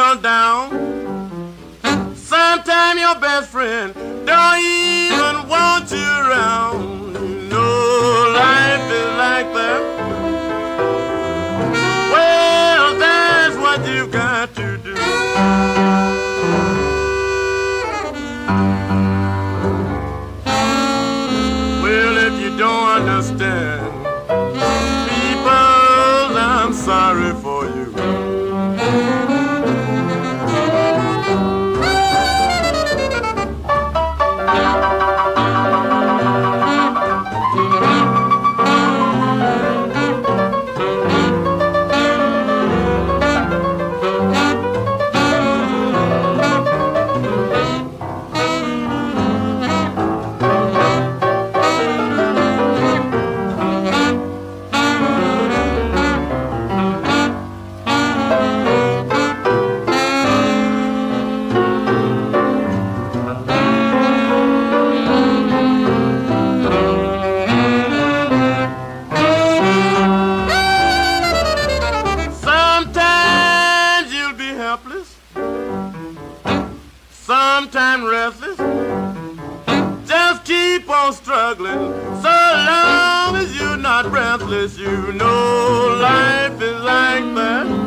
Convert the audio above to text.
settle down. Sometimes your best friend don't even want you around. You know life is like that. Well, that's what you've got to do. Well, if you don't understand, people, I'm sorry for you. Sometimes restless, just keep on struggling. So long as you're not breathless, you know life is like that.